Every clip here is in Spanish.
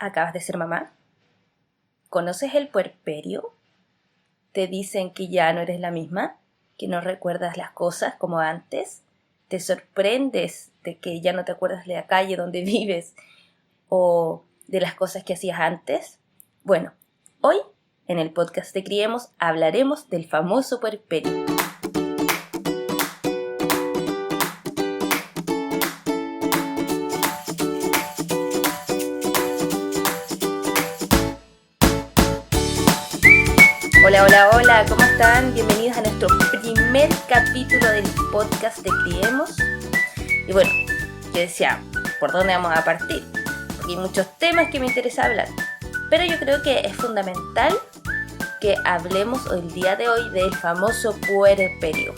Acabas de ser mamá. ¿Conoces el puerperio? ¿Te dicen que ya no eres la misma? ¿Que no recuerdas las cosas como antes? ¿Te sorprendes de que ya no te acuerdas de la calle donde vives o de las cosas que hacías antes? Bueno, hoy en el podcast de Criemos hablaremos del famoso puerperio. Hola, ¿cómo están? Bienvenidos a nuestro primer capítulo del podcast de Criemos. Y bueno, yo decía, ¿por dónde vamos a partir? Porque hay muchos temas que me interesa hablar. Pero yo creo que es fundamental que hablemos el día de hoy del famoso puerperio.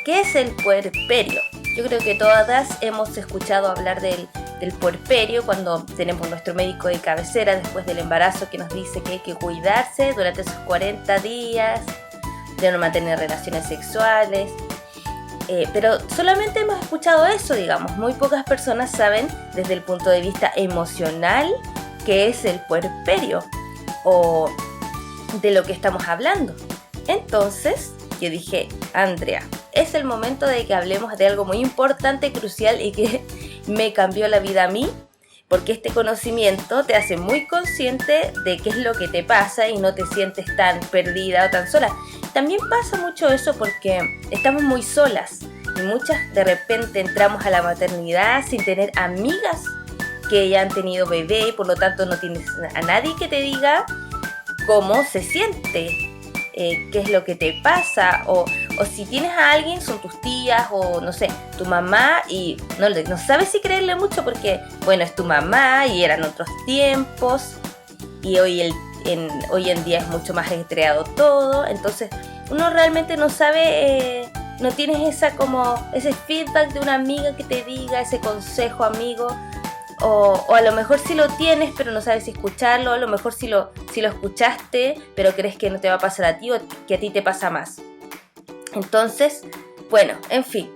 ¿Qué es el puerperio? Yo creo que todas hemos escuchado hablar del puerperio cuando tenemos nuestro médico de cabecera después del embarazo que nos dice que hay que cuidarse durante esos 40 días, de no mantener relaciones sexuales. Pero solamente hemos escuchado eso, digamos. Muy pocas personas saben desde el punto de vista emocional qué es el puerperio o de lo que estamos hablando. Entonces yo dije, Andrea, es el momento de que hablemos de algo muy importante, crucial y que me cambió la vida a mí, porque este conocimiento te hace muy consciente de qué es lo que te pasa y no te sientes tan perdida o tan sola. También pasa mucho eso porque estamos muy solas y muchas de repente entramos a la maternidad sin tener amigas que ya han tenido bebé y por lo tanto no tienes a nadie que te diga cómo se siente, qué es lo que te pasa o si tienes a alguien son tus tías o no sé, tu mamá y no sabes si creerle mucho porque bueno, es tu mamá y eran otros tiempos y hoy en día es mucho más ajetreado todo, entonces uno realmente no sabe, no tienes ese feedback de una amiga que te diga, ese consejo amigo. O a lo mejor sí lo tienes, pero no sabes si escucharlo. A lo mejor sí lo escuchaste, pero crees que no te va a pasar a ti o que a ti te pasa más. Entonces, bueno, en fin.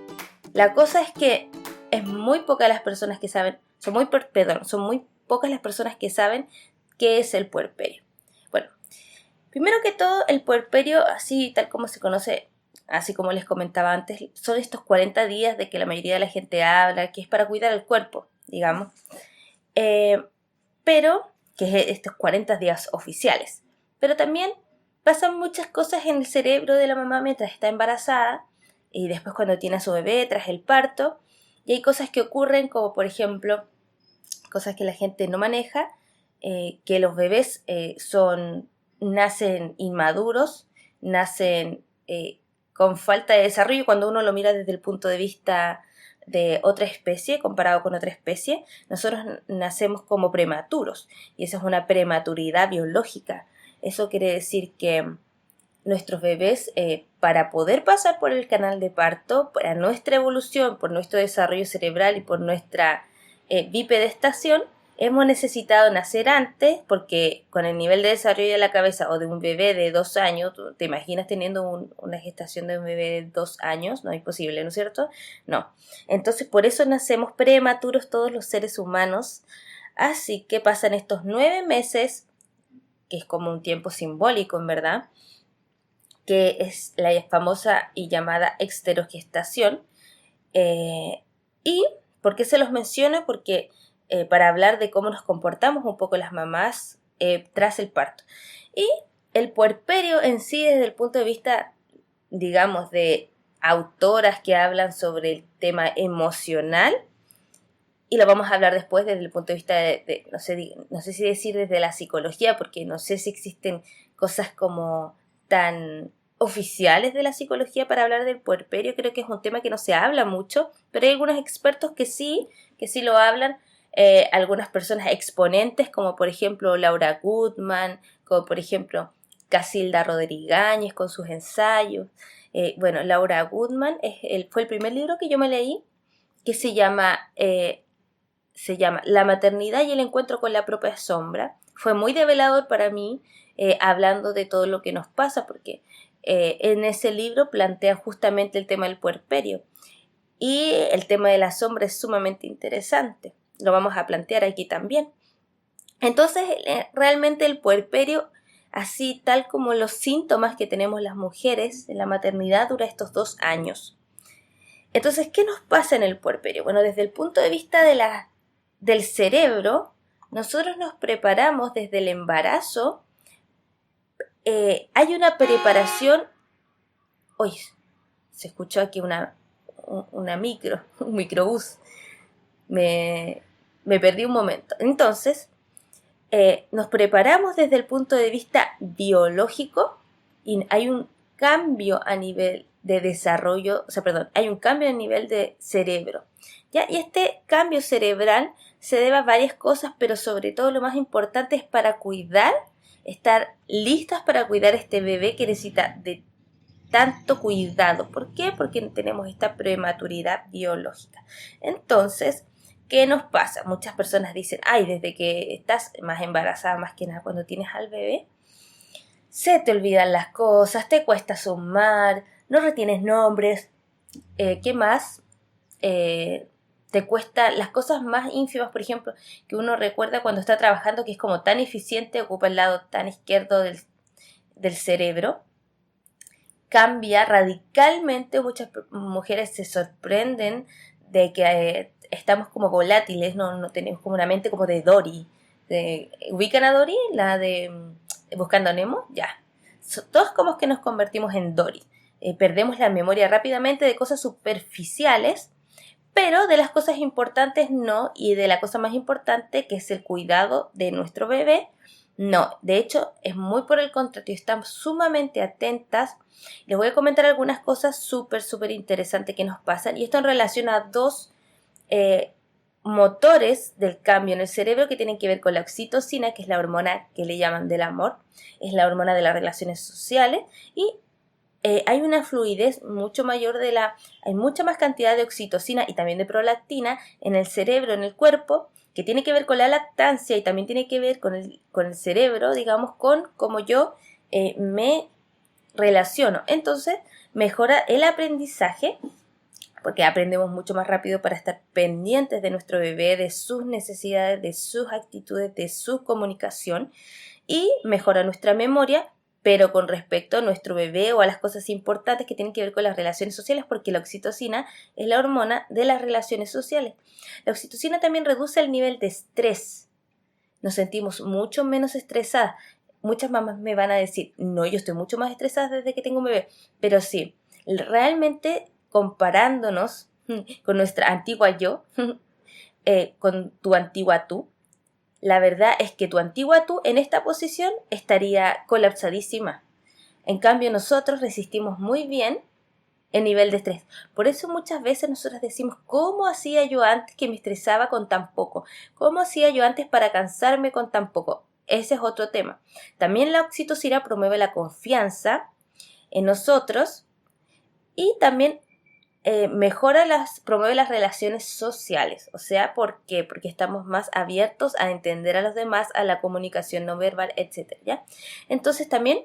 La cosa es que es muy pocas las personas que saben, son muy pocas las personas que saben qué es el puerperio. Bueno, primero que todo, el puerperio, así tal como se conoce, así como les comentaba antes, son estos 40 días de que la mayoría de la gente habla, que es para cuidar el cuerpo, digamos, pero que es estos 40 días oficiales. Pero también pasan muchas cosas en el cerebro de la mamá mientras está embarazada y después cuando tiene a su bebé tras el parto, y hay cosas que ocurren como por ejemplo, cosas que la gente no maneja, que los bebés nacen inmaduros, nacen con falta de desarrollo cuando uno lo mira desde el punto de vista de otra especie, comparado con otra especie, nosotros nacemos como prematuros y esa es una prematuridad biológica. Eso quiere decir que nuestros bebés, para poder pasar por el canal de parto, para nuestra evolución, por nuestro desarrollo cerebral y por nuestra bipedestación, hemos necesitado nacer antes porque con el nivel de desarrollo de la cabeza o de un bebé de 2 años, ¿te imaginas teniendo una gestación de un bebé de 2 años? No es posible, ¿no es cierto? No. Entonces por eso nacemos prematuros todos los seres humanos. Así que pasan estos 9 meses, que es como un tiempo simbólico en verdad, que es la famosa y llamada exterogestación. ¿Y por qué se los menciono? Porque para hablar de cómo nos comportamos un poco las mamás tras el parto. Y el puerperio en sí, desde el punto de vista, digamos, de autoras que hablan sobre el tema emocional, y lo vamos a hablar después desde el punto de vista no sé si decir desde la psicología, porque no sé si existen cosas como tan oficiales de la psicología para hablar del puerperio. Creo que es un tema que no se habla mucho, pero hay algunos expertos que sí lo hablan, algunas personas exponentes como por ejemplo Laura Goodman, como por ejemplo Casilda Rodríguez con sus ensayos. Bueno, Laura Goodman fue el primer libro que yo me leí, que se llama La maternidad y el encuentro con la propia sombra. Fue muy develador para mí, hablando de todo lo que nos pasa, porque en ese libro plantea justamente el tema del puerperio y el tema de la sombra es sumamente interesante. Lo vamos a plantear aquí también. Entonces, realmente el puerperio, así tal como los síntomas que tenemos las mujeres en la maternidad, dura estos 2 años. Entonces, ¿qué nos pasa en el puerperio? Bueno, desde el punto de vista del cerebro, nosotros nos preparamos desde el embarazo. Hay una preparación. Uy, se escuchó aquí un microbús. Me perdí un momento. Entonces, nos preparamos desde el punto de vista biológico y hay un cambio a nivel de desarrollo, hay un cambio a nivel de cerebro, ¿ya? Y este cambio cerebral se debe a varias cosas, pero sobre todo lo más importante es para estar listas para cuidar este bebé que necesita de tanto cuidado. ¿Por qué? Porque tenemos esta prematuridad biológica. Entonces, ¿qué nos pasa? Muchas personas dicen, desde que estás más embarazada, más que nada cuando tienes al bebé, se te olvidan las cosas, te cuesta sumar, no retienes nombres, ¿qué más? Te cuesta las cosas más ínfimas, por ejemplo, que uno recuerda cuando está trabajando, que es como tan eficiente, ocupa el lado tan izquierdo del cerebro. Cambia radicalmente, muchas mujeres se sorprenden de que estamos como volátiles, no tenemos como una mente como de Dory. ¿Ubican a Dory? La de Buscando a Nemo, ya. Todos como que nos convertimos en Dory. Perdemos la memoria rápidamente de cosas superficiales, pero de las cosas importantes no, y de la cosa más importante, que es el cuidado de nuestro bebé, no. De hecho, es muy por el contrario, estamos sumamente atentas. Les voy a comentar algunas cosas súper interesantes que nos pasan, y esto en relación a dos motores del cambio en el cerebro que tienen que ver con la oxitocina, que es la hormona que le llaman del amor, es la hormona de las relaciones sociales, y hay una fluidez mucho mayor hay mucha más cantidad de oxitocina y también de prolactina en el cerebro, en el cuerpo, que tiene que ver con la lactancia y también tiene que ver con el cerebro, digamos, con cómo yo me relaciono. Entonces, mejora el aprendizaje, porque aprendemos mucho más rápido para estar pendientes de nuestro bebé, de sus necesidades, de sus actitudes, de su comunicación, y mejora nuestra memoria, pero con respecto a nuestro bebé o a las cosas importantes que tienen que ver con las relaciones sociales, porque la oxitocina es la hormona de las relaciones sociales. La oxitocina también reduce el nivel de estrés. Nos sentimos mucho menos estresadas. Muchas mamás me van a decir, no, yo estoy mucho más estresada desde que tengo un bebé. Pero sí, realmente comparándonos con nuestra antigua yo, con tu antigua tú, la verdad es que tu antigua tú en esta posición estaría colapsadísima. En cambio, nosotros resistimos muy bien el nivel de estrés. Por eso muchas veces nosotros decimos, ¿cómo hacía yo antes que me estresaba con tan poco? ¿Cómo hacía yo antes para cansarme con tan poco? Ese es otro tema. También la oxitocina promueve la confianza en nosotros y también promueve las relaciones sociales. O sea, ¿por qué? Porque estamos más abiertos a entender a los demás, a la comunicación no verbal, etc. ¿Ya? Entonces también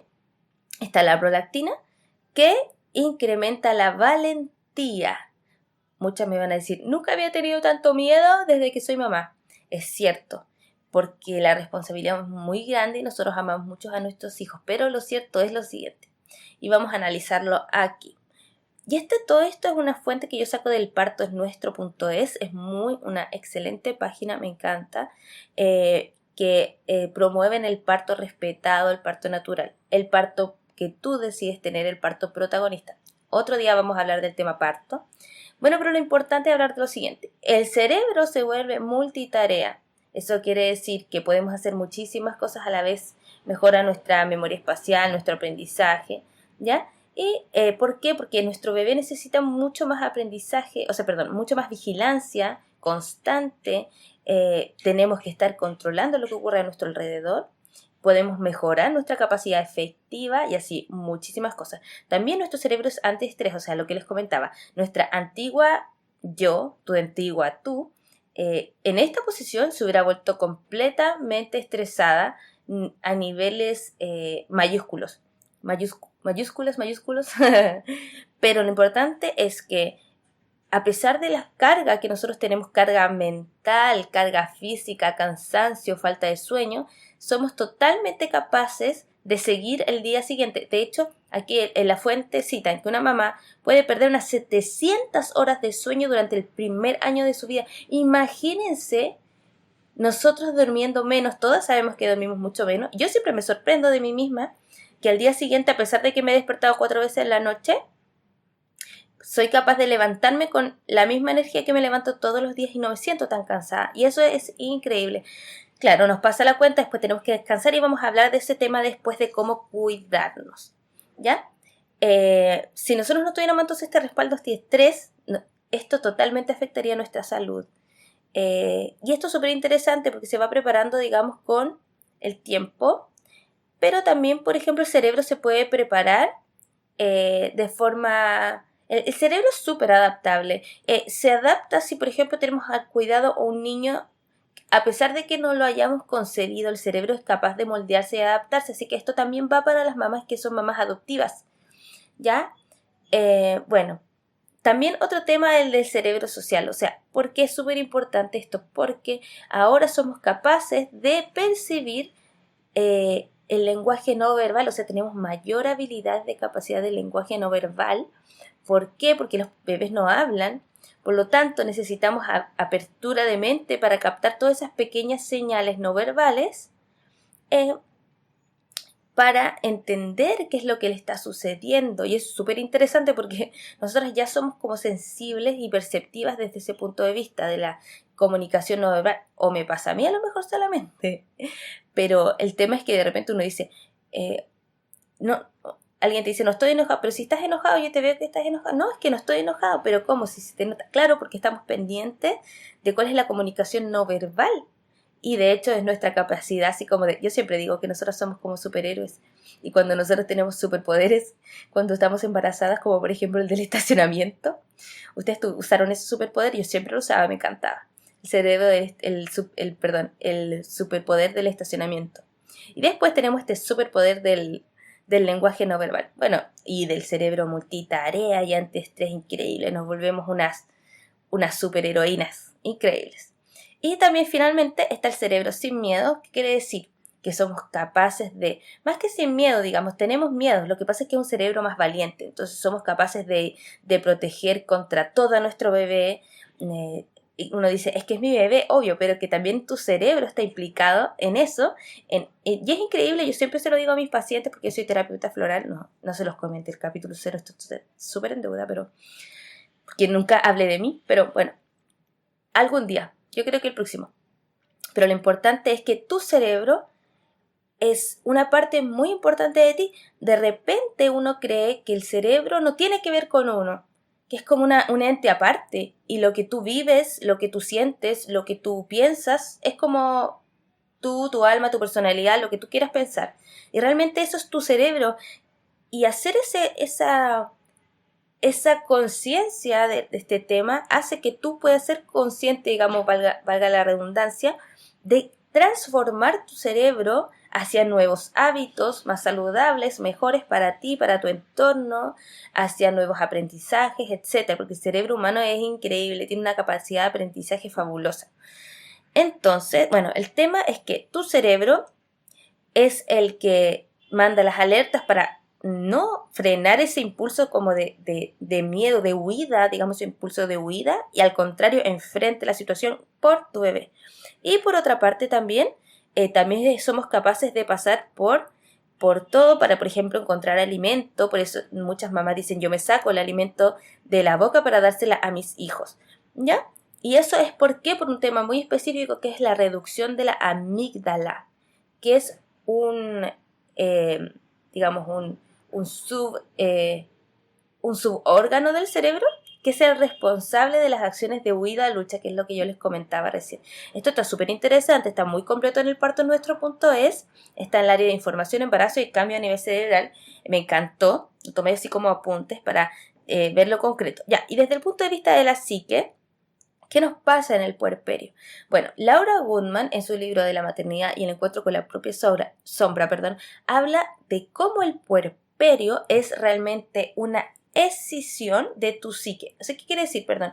está la prolactina, que incrementa la valentía. Muchas me van a decir, nunca había tenido tanto miedo desde que soy mamá. Es cierto, porque la responsabilidad es muy grande y nosotros amamos mucho a nuestros hijos, pero lo cierto es lo siguiente, y vamos a analizarlo aquí. Y todo esto es una fuente que yo saco del partosnuestro.es, es una excelente página, me encanta, que promueven el parto respetado, el parto natural, el parto que tú decides tener, el parto protagonista. Otro día vamos a hablar del tema parto. Bueno, pero lo importante es hablar de lo siguiente. El cerebro se vuelve multitarea. Eso quiere decir que podemos hacer muchísimas cosas a la vez. Mejora nuestra memoria espacial, nuestro aprendizaje, ¿ya? ¿Y por qué? Porque nuestro bebé necesita mucho más mucho más vigilancia constante. Tenemos que estar controlando lo que ocurre a nuestro alrededor. Podemos mejorar nuestra capacidad efectiva y así muchísimas cosas. También nuestro cerebro es antiestrés, o sea, lo que les comentaba. Nuestra antigua yo, tu antigua tú, en esta posición se hubiera vuelto completamente estresada a niveles mayúsculos. Mayúsculos. Pero lo importante es que a pesar de las cargas que nosotros tenemos, carga mental, carga física, cansancio, falta de sueño, somos totalmente capaces de seguir el día siguiente. De hecho, aquí en la fuente citan que una mamá puede perder unas 700 horas de sueño durante el primer año de su vida. Imagínense nosotros durmiendo menos, todas sabemos que dormimos mucho menos. Yo siempre me sorprendo de mí misma que al día siguiente, a pesar de que me he despertado 4 veces en la noche, soy capaz de levantarme con la misma energía que me levanto todos los días y no me siento tan cansada. Y eso es increíble. Claro, nos pasa la cuenta, después tenemos que descansar y vamos a hablar de ese tema después de cómo cuidarnos, ¿ya? Si nosotros no tuviéramos entonces este respaldo antiestrés, esto totalmente afectaría nuestra salud. Y esto es súper interesante porque se va preparando, digamos, con el tiempo, pero también, por ejemplo, el cerebro se puede preparar de forma... El cerebro es súper adaptable. Se adapta si, por ejemplo, tenemos al cuidado a un niño, a pesar de que no lo hayamos concebido, el cerebro es capaz de moldearse y adaptarse. Así que esto también va para las mamás que son mamás adoptivas, ¿ya? Bueno, también otro tema es el del cerebro social. O sea, ¿por qué es súper importante esto? Porque ahora somos capaces de percibir el lenguaje no verbal. O sea, tenemos mayor habilidad de capacidad del lenguaje no verbal. ¿Por qué? Porque los bebés no hablan, por lo tanto necesitamos apertura de mente para captar todas esas pequeñas señales no verbales para entender qué es lo que le está sucediendo. Y es súper interesante porque nosotras ya somos como sensibles y perceptivas desde ese punto de vista de la comunicación no verbal. O me pasa a mí a lo mejor solamente, pero el tema es que de repente uno dice, no... Alguien te dice, no estoy enojado, pero si estás enojado, yo te veo que estás enojado. No, es que no estoy enojado, pero ¿cómo? Si se te nota. Claro, porque estamos pendientes de cuál es la comunicación no verbal. Y de hecho es nuestra capacidad, así como yo siempre digo que nosotros somos como superhéroes. Y cuando nosotros tenemos superpoderes, cuando estamos embarazadas, como por ejemplo el del estacionamiento, ustedes usaron ese superpoder, yo siempre lo usaba, me encantaba. El cerebro, el superpoder del estacionamiento. Y después tenemos este superpoder del lenguaje no verbal. Bueno, y del cerebro multitarea y antiestrés increíble. Nos volvemos unas superheroínas increíbles. Y también finalmente está el cerebro sin miedo, que quiere decir que somos capaces de, más que sin miedo, digamos, tenemos miedo. Lo que pasa es que es un cerebro más valiente. Entonces somos capaces de proteger contra todo nuestro bebé. Uno dice, es que es mi bebé, obvio, pero que también tu cerebro está implicado en eso. Y es increíble, yo siempre se lo digo a mis pacientes, porque yo soy terapeuta floral, no se los comenté el capítulo 0, estoy súper en deuda, pero porque nunca hablé de mí, pero bueno, algún día, yo creo que el próximo. Pero lo importante es que tu cerebro es una parte muy importante de ti. De repente uno cree que el cerebro no tiene que ver con uno, que es como un ente aparte, y lo que tú vives, lo que tú sientes, lo que tú piensas, es como tú, tu alma, tu personalidad, lo que tú quieras pensar. Y realmente eso es tu cerebro. Y hacer esa conciencia de este tema hace que tú puedas ser consciente, digamos, valga la redundancia, de transformar tu cerebro hacia nuevos hábitos más saludables, mejores para ti, para tu entorno, hacia nuevos aprendizajes, etc. Porque el cerebro humano es increíble, tiene una capacidad de aprendizaje fabulosa. Entonces, bueno, el tema es que tu cerebro es el que manda las alertas para no frenar ese impulso como de miedo, de huida, digamos, impulso de huida, y al contrario, enfrente la situación por tu bebé. Y por otra parte también somos capaces de pasar por todo para, por ejemplo, encontrar alimento. Por eso muchas mamás dicen, yo me saco el alimento de la boca para dársela a mis hijos, ¿ya? Y eso es por un tema muy específico, que es la reducción de la amígdala, que es un subórgano del cerebro que es el responsable de las acciones de huida, lucha, que es lo que yo les comentaba recién. Esto está súper interesante, está muy completo en el partonuestro.es, está en el área de información, embarazo y cambio a nivel cerebral. Me encantó, lo tomé así como apuntes para verlo concreto. Ya, y desde el punto de vista de la psique, ¿qué nos pasa en el puerperio? Bueno, Laura Goodman, en su libro de la maternidad y el encuentro con la propia sombra, habla de cómo el puerperio es realmente una escisión de tu psique. O sea, ¿qué quiere decir? Perdón.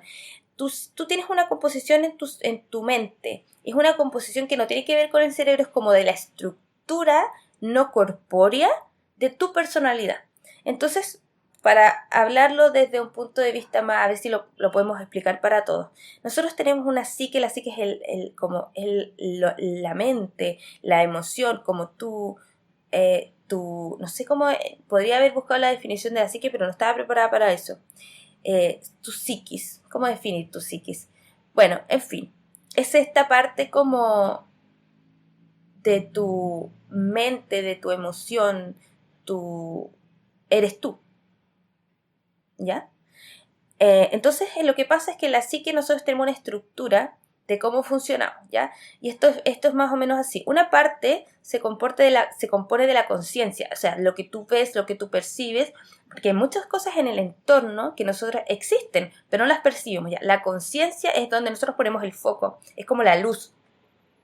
Tú tienes una composición en tu mente. Es una composición que no tiene que ver con el cerebro, es como de la estructura no corpórea de tu personalidad. Entonces, para hablarlo desde un punto de vista más, a ver si lo podemos explicar para todos. Nosotros tenemos una psique, la psique es la mente, la emoción, como no sé cómo, podría haber buscado la definición de la psique, pero no estaba preparada para eso. Tu psiquis, ¿cómo definir tu psiquis? Bueno, en fin, es esta parte como de tu mente, de tu emoción, eres tú, ¿ya? Entonces, lo que pasa es que en la psique nosotros tenemos una estructura de cómo funcionamos, ¿ya? Y esto es más o menos así. Una parte se compone de la conciencia, o sea, lo que tú ves, lo que tú percibes, porque hay muchas cosas en el entorno que nosotros existen, pero no las percibimos, ¿ya? La conciencia es donde nosotros ponemos el foco, es como la luz,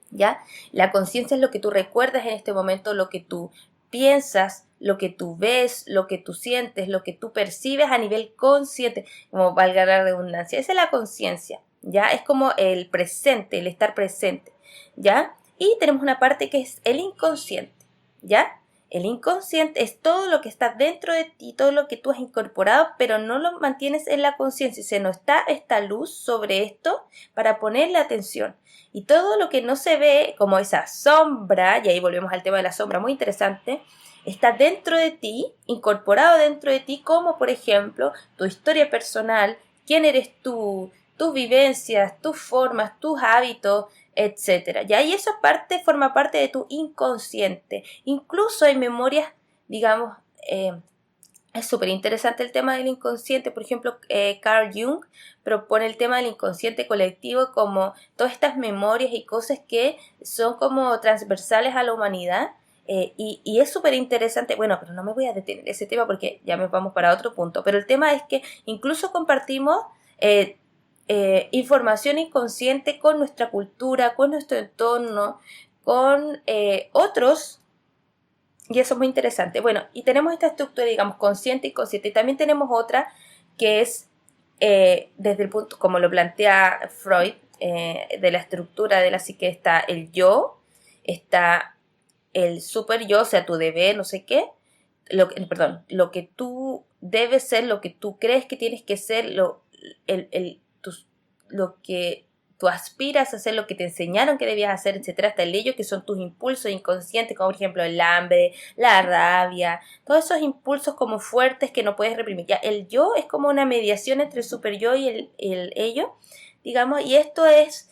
¿ya? La conciencia es lo que tú recuerdas en este momento, lo que tú piensas, lo que tú ves, lo que tú sientes, lo que tú percibes a nivel consciente, como valga la redundancia. Esa es la conciencia, ¿ya? Es como el presente, el estar presente, ¿ya? Y tenemos una parte que es el inconsciente, ¿ya? El inconsciente es todo lo que está dentro de ti, todo lo que tú has incorporado, pero no lo mantienes en la conciencia. O sea, no está esta luz sobre esto para ponerle atención. Y todo lo que no se ve, como esa sombra, y ahí volvemos al tema de la sombra, muy interesante, está dentro de ti, incorporado dentro de ti, como por ejemplo tu historia personal, quién eres tú, tus vivencias, tus formas, tus hábitos, etcétera. Y ahí esa parte forma parte de tu inconsciente. Incluso hay memorias, digamos, es súper interesante el tema del inconsciente. Por ejemplo, Carl Jung propone el tema del inconsciente colectivo como todas estas memorias y cosas que son como transversales a la humanidad. Y es súper interesante. Bueno, pero no me voy a detener en ese tema porque ya me vamos para otro punto. Pero el tema es que incluso compartimos información inconsciente con nuestra cultura, con nuestro entorno, con otros. Y eso es muy interesante. Bueno, y tenemos esta estructura, digamos, consciente y consciente. Y también tenemos otra que es, desde el punto, como lo plantea Freud, de la estructura de la psique está el yo, está el super yo, o sea, tu deber, no sé qué, lo que tú debes ser, lo que tú crees que tienes que ser, lo que tú aspiras a hacer, lo que te enseñaron que debías hacer, etcétera, hasta el ello que son tus impulsos inconscientes, como por ejemplo el hambre, la rabia, todos esos impulsos como fuertes que no puedes reprimir. Ya, el yo es como una mediación entre el super yo y el ello, digamos, y esto es,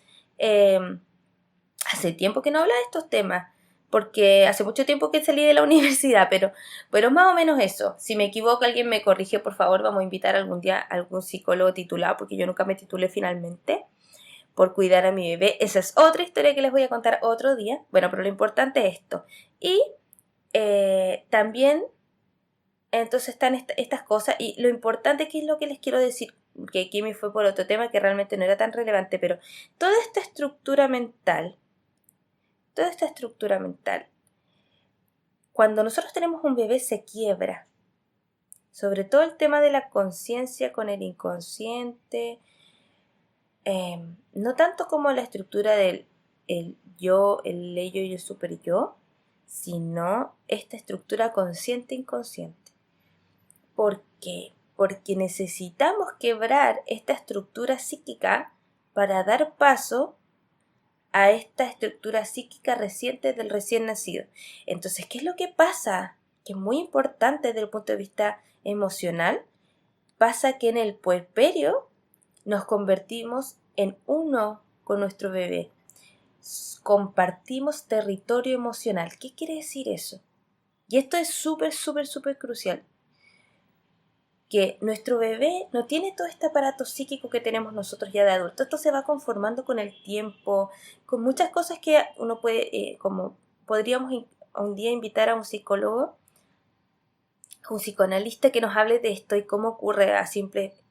hace tiempo que no habla de estos temas, porque hace mucho tiempo que salí de la universidad, pero más o menos eso. Si me equivoco, alguien me corrige, por favor, vamos a invitar algún día a algún psicólogo titulado, porque yo nunca me titulé finalmente, por cuidar a mi bebé. Esa es otra historia que les voy a contar otro día. Bueno, pero lo importante es esto. Y también, entonces están estas cosas, y lo importante que es lo que les quiero decir, que aquí me fue por otro tema que realmente no era tan relevante, pero toda esta estructura mental, cuando nosotros tenemos un bebé se quiebra. Sobre todo el tema de la conciencia con el inconsciente, no tanto como la estructura del el yo, el ello y el super yo, sino esta estructura consciente-inconsciente. ¿Por qué? Porque necesitamos quebrar esta estructura psíquica para dar paso a esta estructura psíquica reciente del recién nacido. Entonces, ¿qué es lo que pasa? Que es muy importante desde el punto de vista emocional. Pasa que en el puerperio nos convertimos en uno con nuestro bebé. Compartimos territorio emocional. ¿Qué quiere decir eso? Y esto es súper crucial. Que nuestro bebé no tiene todo este aparato psíquico que tenemos nosotros ya de adultos. Esto se va conformando con el tiempo, con muchas cosas que uno puede, como podríamos un día invitar a un psicólogo, un psicoanalista que nos hable de esto y cómo ocurre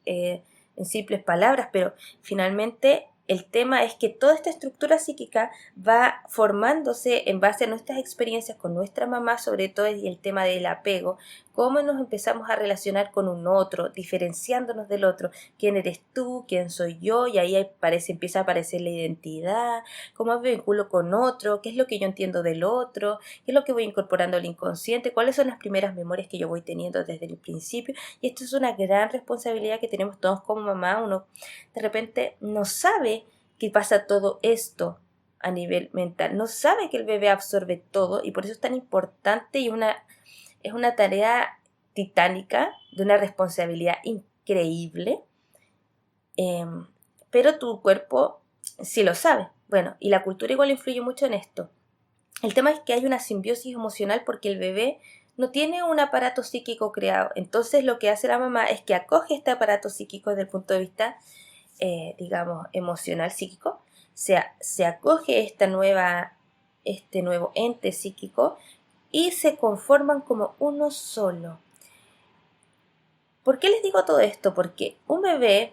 en simples palabras, pero finalmente El tema es que toda esta estructura psíquica va formándose en base a nuestras experiencias con nuestra mamá, sobre todo y el tema del apego, cómo nos empezamos a relacionar con un otro, diferenciándonos del otro, quién eres tú, quién soy yo, y ahí empieza a aparecer la identidad, cómo me vinculo con otro, qué es lo que yo entiendo del otro, qué es lo que voy incorporando al inconsciente, cuáles son las primeras memorias que yo voy teniendo desde el principio, y esto es una gran responsabilidad que tenemos todos como mamá. Uno de repente no sabe que pasa todo esto a nivel mental, no sabe que el bebé absorbe todo, y por eso es tan importante y es una tarea titánica, de una responsabilidad increíble, pero tu cuerpo sí lo sabe. Bueno, y la cultura igual influye mucho en esto. El tema es que hay una simbiosis emocional porque el bebé no tiene un aparato psíquico creado. Entonces lo que hace la mamá es que acoge este aparato psíquico desde el punto de vista, digamos, emocional, psíquico. Se acoge este nuevo ente psíquico y se conforman como uno solo. ¿Por qué les digo todo esto? Porque un bebé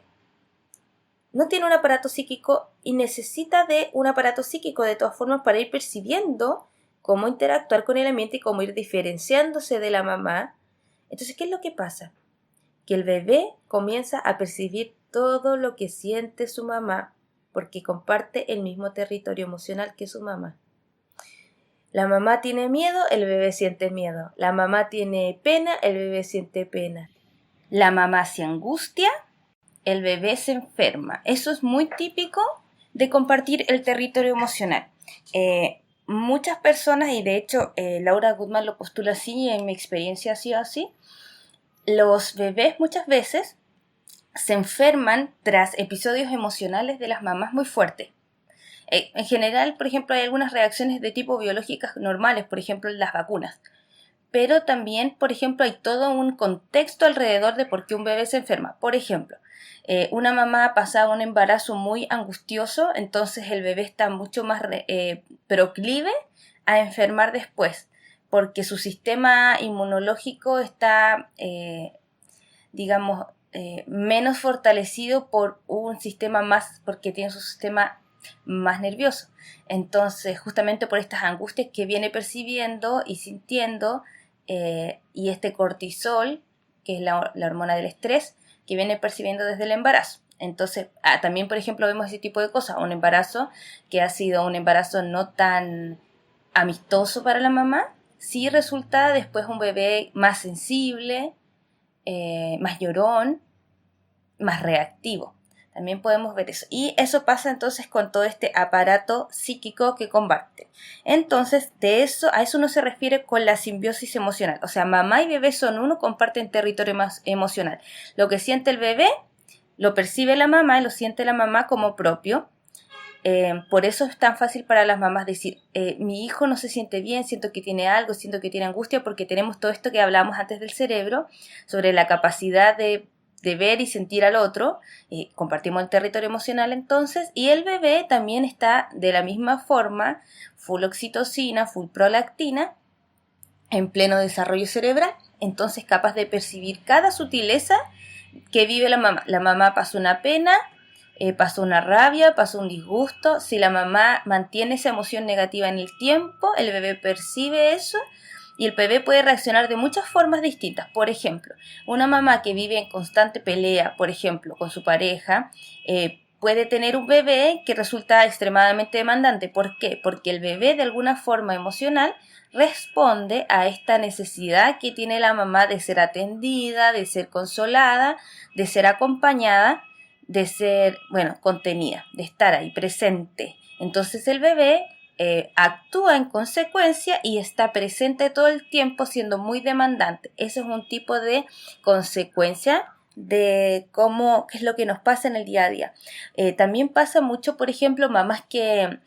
no tiene un aparato psíquico y necesita de un aparato psíquico de todas formas para ir percibiendo cómo interactuar con el ambiente y cómo ir diferenciándose de la mamá. Entonces, ¿qué es lo que pasa? Que el bebé comienza a percibir todo lo que siente su mamá porque comparte el mismo territorio emocional que su mamá. La mamá tiene miedo, el bebé siente miedo. La mamá tiene pena, el bebé siente pena. La mamá se angustia, el bebé se enferma. Eso es muy típico de compartir el territorio emocional. Muchas personas, y de hecho Laura Goodman lo postula así, y en mi experiencia ha sido así, los bebés muchas veces se enferman tras episodios emocionales de las mamás muy fuertes. En general, por ejemplo, hay algunas reacciones de tipo biológicas normales, por ejemplo, las vacunas. Pero también, por ejemplo, hay todo un contexto alrededor de por qué un bebé se enferma. Por ejemplo, una mamá pasaba un embarazo muy angustioso, entonces el bebé está mucho más proclive a enfermar después, porque su sistema inmunológico está, digamos, menos fortalecido por un sistema más, porque tiene su sistema más nervioso. Entonces, justamente por estas angustias que viene percibiendo y sintiendo, y este cortisol, que es la hormona del estrés, que viene percibiendo desde el embarazo. Entonces, también, por ejemplo, vemos ese tipo de cosas. Un embarazo que ha sido un embarazo no tan amistoso para la mamá, sí resulta después un bebé más sensible, más llorón, más reactivo. También podemos ver eso. Y eso pasa entonces con todo este aparato psíquico que comparte. Entonces, a eso uno se refiere con la simbiosis emocional. O sea, mamá y bebé son uno, comparten territorio más emocional. Lo que siente el bebé, lo percibe la mamá y lo siente la mamá como propio. Por eso es tan fácil para las mamás decir, mi hijo no se siente bien, siento que tiene algo, siento que tiene angustia, porque tenemos todo esto que hablábamos antes del cerebro, sobre la capacidad de ver y sentir al otro, compartimos el territorio emocional entonces, y el bebé también está de la misma forma, full oxitocina, full prolactina, en pleno desarrollo cerebral, entonces capaz de percibir cada sutileza que vive la mamá. La mamá pasó una pena, pasó una rabia, pasó un disgusto. Si la mamá mantiene esa emoción negativa en el tiempo, el bebé percibe eso y el bebé puede reaccionar de muchas formas distintas. Por ejemplo, una mamá que vive en constante pelea, por ejemplo, con su pareja, puede tener un bebé que resulta extremadamente demandante. ¿Por qué? Porque el bebé de alguna forma emocional responde a esta necesidad que tiene la mamá de ser atendida, de ser consolada, de ser acompañada, de ser, contenida, de estar ahí presente. Entonces el bebé actúa en consecuencia y está presente todo el tiempo siendo muy demandante. Ese es un tipo de consecuencia de qué es lo que nos pasa en el día a día. También pasa mucho, por ejemplo, mamás que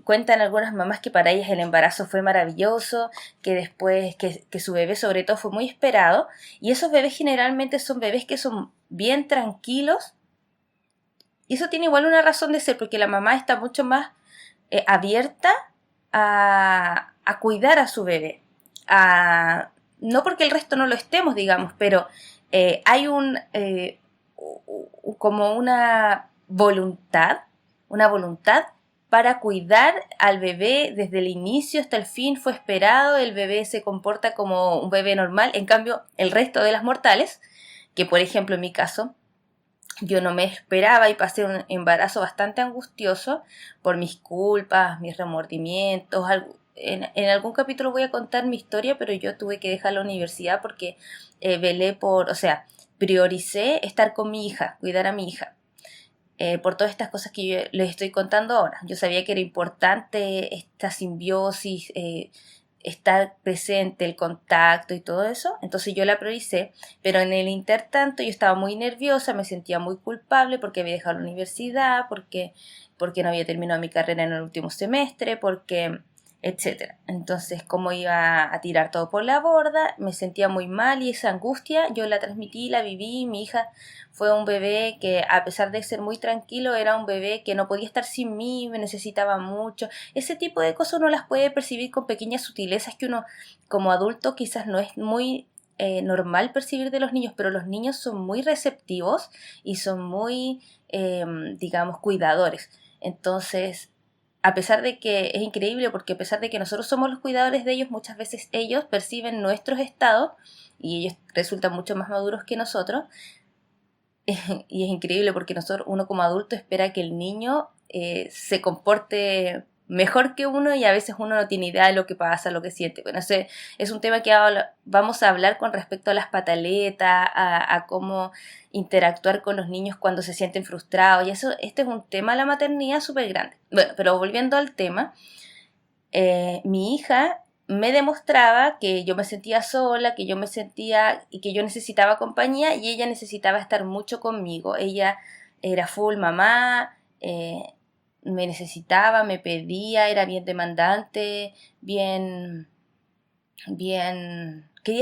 cuentan algunas mamás que para ellas el embarazo fue maravilloso, que después que su bebé sobre todo fue muy esperado, y esos bebés generalmente son bebés que son bien tranquilos, y eso tiene igual una razón de ser, porque la mamá está mucho más abierta a cuidar a su bebé, no porque el resto no lo estemos, digamos, pero hay como una voluntad una voluntad para cuidar al bebé desde el inicio hasta el fin. Fue esperado, el bebé se comporta como un bebé normal. En cambio, el resto de las mortales, que por ejemplo en mi caso, yo no me esperaba y pasé un embarazo bastante angustioso por mis culpas, mis remordimientos. En algún capítulo voy a contar mi historia, pero yo tuve que dejar la universidad porque prioricé estar con mi hija, cuidar a mi hija. Por todas estas cosas que yo les estoy contando ahora. Yo sabía que era importante esta simbiosis, estar presente, el contacto y todo eso, entonces yo la prioricé, pero en el intertanto yo estaba muy nerviosa, me sentía muy culpable porque había dejado la universidad, porque no había terminado mi carrera en el último semestre, etcétera. Entonces, como iba a tirar todo por la borda, me sentía muy mal y esa angustia yo la transmití, la viví. Mi hija fue un bebé que, a pesar de ser muy tranquilo, era un bebé que no podía estar sin mí, me necesitaba mucho. Ese tipo de cosas uno las puede percibir con pequeñas sutilezas que uno como adulto quizás no es muy normal percibir de los niños, pero los niños son muy receptivos y son muy, digamos, cuidadores. Entonces, a pesar de que es increíble, porque a pesar de que nosotros somos los cuidadores de ellos, muchas veces ellos perciben nuestros estados y ellos resultan mucho más maduros que nosotros. Y es increíble porque uno como adulto espera que el niño se comporte mejor que uno y a veces uno no tiene idea de lo que pasa, lo que siente. Bueno, ese es un tema que vamos a hablar con respecto a las pataletas, a cómo interactuar con los niños cuando se sienten frustrados. Y este es un tema de la maternidad súper grande. Bueno, pero volviendo al tema, mi hija me demostraba que yo me sentía sola, que yo necesitaba compañía y ella necesitaba estar mucho conmigo. Ella era full mamá, me necesitaba, me pedía, era bien demandante, quería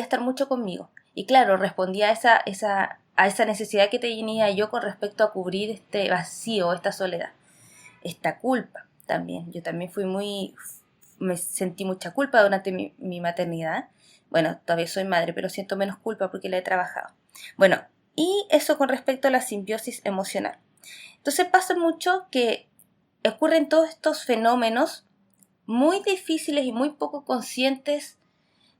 estar mucho conmigo. Y claro, respondía a esa necesidad que tenía yo con respecto a cubrir este vacío, esta soledad, esta culpa también. Yo también me sentí mucha culpa durante mi maternidad. Bueno, todavía soy madre, pero siento menos culpa porque la he trabajado. Bueno, y eso con respecto a la simbiosis emocional. Entonces pasa mucho que ocurren todos estos fenómenos muy difíciles y muy poco conscientes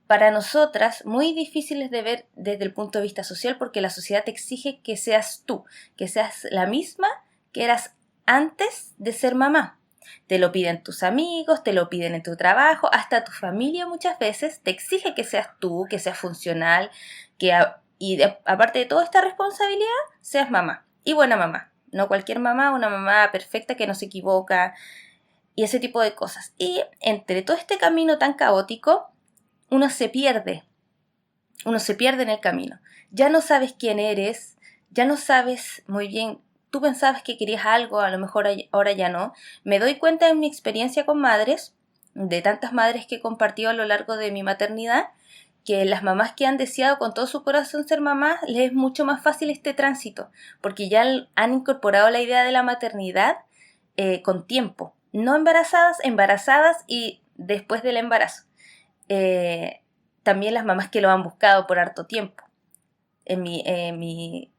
para nosotras, muy difíciles de ver desde el punto de vista social, porque la sociedad te exige que seas tú, que seas la misma que eras antes de ser mamá. Te lo piden tus amigos, te lo piden en tu trabajo, hasta tu familia muchas veces te exige que seas tú, que seas funcional, aparte de toda esta responsabilidad, seas mamá. Y buena mamá, no cualquier mamá, una mamá perfecta que no se equivoca y ese tipo de cosas. Y entre todo este camino tan caótico, uno se pierde en el camino. Ya no sabes quién eres, ya no sabes muy bien. Tú pensabas que querías algo, a lo mejor ahora ya no. Me doy cuenta en mi experiencia con madres, de tantas madres que he compartido a lo largo de mi maternidad, que las mamás que han deseado con todo su corazón ser mamás, les es mucho más fácil este tránsito, porque ya han incorporado la idea de la maternidad con tiempo. No embarazadas y después del embarazo. También las mamás que lo han buscado por harto tiempo. En mi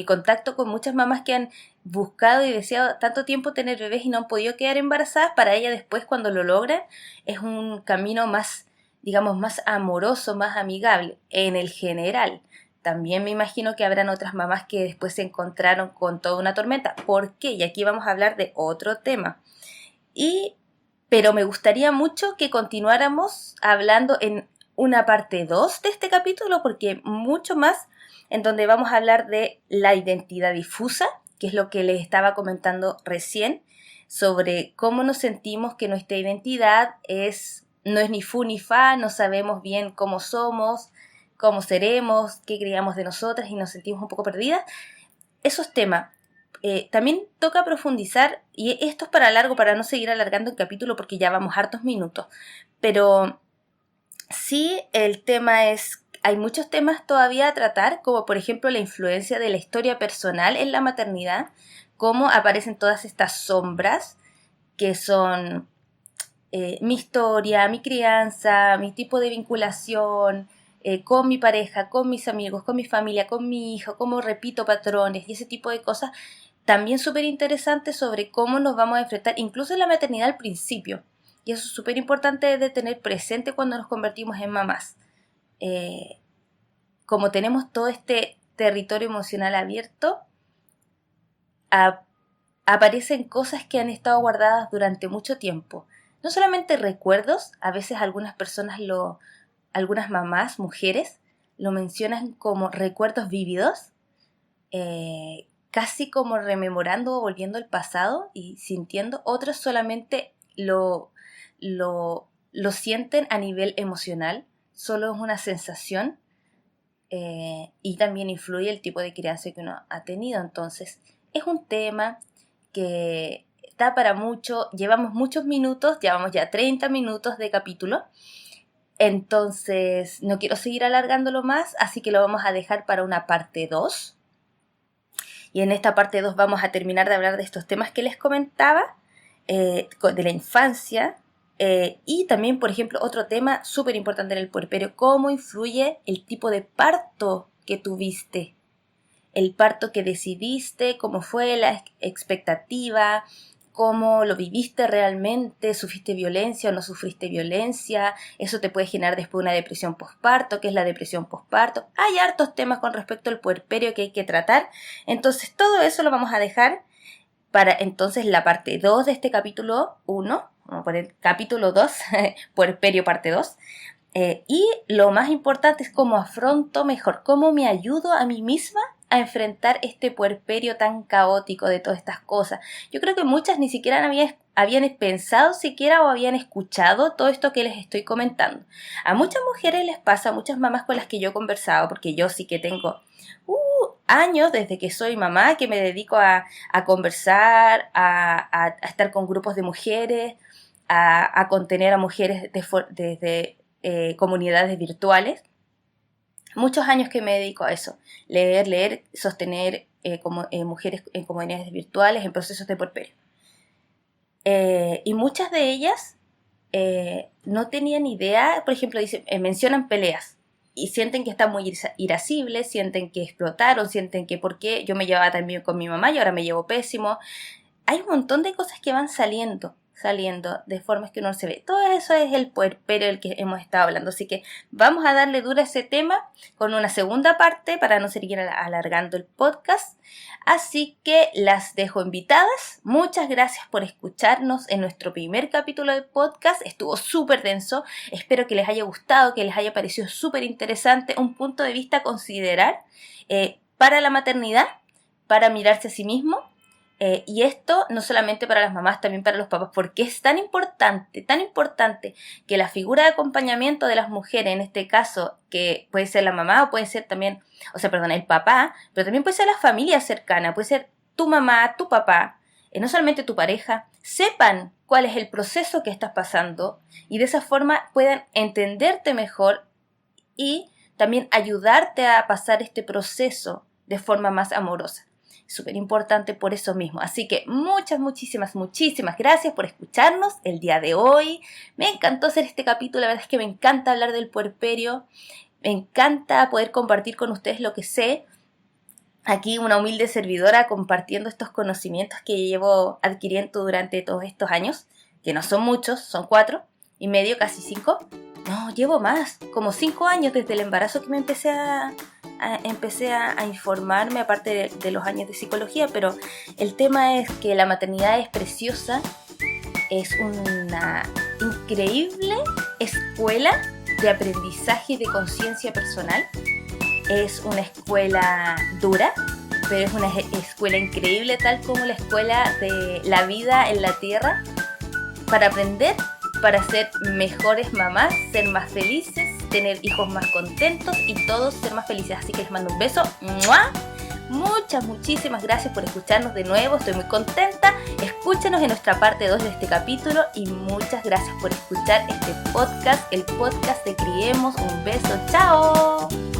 contacto con muchas mamás que han buscado y deseado tanto tiempo tener bebés y no han podido quedar embarazadas, para ellas después cuando lo logran es un camino más, digamos, más amoroso, más amigable en el general. También me imagino que habrán otras mamás que después se encontraron con toda una tormenta. ¿Por qué? Y aquí vamos a hablar de otro tema. Pero me gustaría mucho que continuáramos hablando en una parte 2 de este capítulo, porque mucho más, en donde vamos a hablar de la identidad difusa, que es lo que les estaba comentando recién, sobre cómo nos sentimos que nuestra identidad no es ni fu ni fa, no sabemos bien cómo somos, cómo seremos, qué creamos de nosotras y nos sentimos un poco perdidas. Esos temas. También toca profundizar, y esto es para largo, para no seguir alargando el capítulo porque ya vamos hartos minutos, pero sí el tema hay muchos temas todavía a tratar, como por ejemplo la influencia de la historia personal en la maternidad, cómo aparecen todas estas sombras que son mi historia, mi crianza, mi tipo de vinculación con mi pareja, con mis amigos, con mi familia, con mi hijo, cómo repito patrones y ese tipo de cosas. también súper interesante sobre cómo nos vamos a enfrentar, incluso en la maternidad al principio. Y eso es súper importante de tener presente cuando nos convertimos en mamás. Como tenemos todo este territorio emocional abierto, aparecen cosas que han estado guardadas durante mucho tiempo. No solamente recuerdos, a veces algunas mamás, mujeres, lo mencionan como recuerdos vívidos, casi como rememorando o volviendo al pasado y sintiendo. Otros solamente lo sienten a nivel emocional, solo es una sensación, y también influye el tipo de crianza que uno ha tenido. Entonces, es un tema que da para mucho, llevamos muchos minutos, llevamos ya 30 minutos de capítulo, entonces no quiero seguir alargándolo más, así que lo vamos a dejar para una parte 2. Y en esta parte 2 vamos a terminar de hablar de estos temas que les comentaba, de la infancia, y también, por ejemplo, otro tema súper importante en el puerperio: cómo influye el tipo de parto que tuviste, el parto que decidiste, cómo fue la expectativa, cómo lo viviste realmente, sufriste violencia o no sufriste violencia. Eso te puede generar después una depresión posparto. ¿Qué es la depresión posparto? Hay hartos temas con respecto al puerperio que hay que tratar. Entonces todo eso lo vamos a dejar para entonces la parte 2 de este capítulo 1. Vamos a poner capítulo 2, puerperio parte 2. Y lo más importante es cómo afronto mejor, cómo me ayudo a mí misma a enfrentar este puerperio tan caótico de todas estas cosas. Yo creo que muchas ni siquiera habían pensado siquiera o habían escuchado todo esto que les estoy comentando. A muchas mujeres les pasa, a muchas mamás con las que yo he conversado, porque yo sí que tengo años desde que soy mamá, que me dedico a conversar, a estar con grupos de mujeres, a contener a mujeres desde comunidades virtuales. Muchos años que me dedico a eso, leer, sostener mujeres en comunidades virtuales en procesos de puerperio. Y muchas de ellas no tenían idea. Por ejemplo, mencionan peleas y sienten que están muy irascibles, sienten que explotaron, sienten que por qué yo me llevaba tan bien con mi mamá y ahora me llevo pésimo. Hay un montón de cosas que van saliendo de formas que uno no se ve. Todo eso es el puerperio del que hemos estado hablando, así que vamos a darle duro a ese tema con una segunda parte para no seguir alargando el podcast. Así que las dejo invitadas. Muchas gracias por escucharnos en nuestro primer capítulo del podcast. Estuvo súper denso, espero que les haya gustado, que les haya parecido súper interesante, un punto de vista a considerar para la maternidad, para mirarse a sí mismo. Y esto no solamente para las mamás, también para los papás, porque es tan importante que la figura de acompañamiento de las mujeres, en este caso, que puede ser la mamá o puede ser también, el papá, pero también puede ser la familia cercana, puede ser tu mamá, tu papá, no solamente tu pareja, sepan cuál es el proceso que estás pasando y de esa forma puedan entenderte mejor y también ayudarte a pasar este proceso de forma más amorosa. Súper importante por eso mismo. Así que muchísimas gracias por escucharnos el día de hoy. Me encantó hacer este capítulo, la verdad es que me encanta hablar del puerperio, me encanta poder compartir con ustedes lo que sé. Aquí una humilde servidora compartiendo estos conocimientos que llevo adquiriendo durante todos estos años, que no son muchos, son 4.5, casi 5. No, llevo más, como 5 años desde el embarazo que me empecé a informarme, aparte de los años de psicología, pero el tema es que la maternidad es preciosa, es una increíble escuela de aprendizaje y de conciencia personal, es una escuela dura, pero es una escuela increíble, tal como la escuela de la vida en la tierra, para aprender, para ser mejores mamás, ser más felices, tener hijos más contentos y todos ser más felices. Así que les mando un beso. ¡Mua! Muchísimas gracias por escucharnos de nuevo. Estoy muy contenta. Escúchenos en nuestra parte 2 de este capítulo y muchas gracias por escuchar este podcast, el podcast de Criemos. Un beso. ¡Chao!